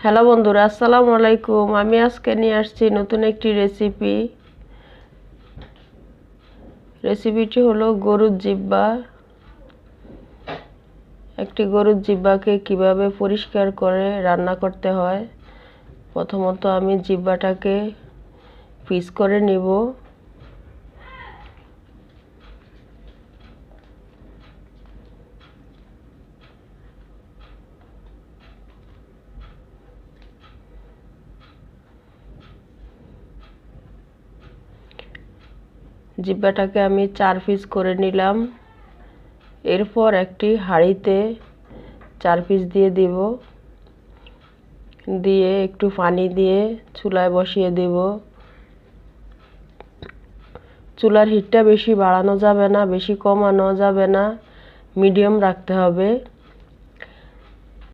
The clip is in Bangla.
হ্যালো বন্ধুরা, আসসালামু আলাইকুম। আমি আজকে নিয়ে আসছি নতুন একটি রেসিপিটি হলো গরুর জিহ্বা। একটি গরুর জিহ্বাকে কিভাবে পরিষ্কার করে রান্না করতে হয়। প্রথমত আমি জিহ্বাটাকে পিস করে নিব। জিহ্বাটাকে আমি 4 পিস করে নিলাম। এরপর একটি হাঁড়িতে 4 পিস দিয়ে দিব, দিয়ে একটু পানি দিয়ে চুলায় বসিয়ে দেব। চুলার হিটটা বেশি বাড়ানো যাবে না, বেশি কমানো যাবে না, মিডিয়াম রাখতে হবে।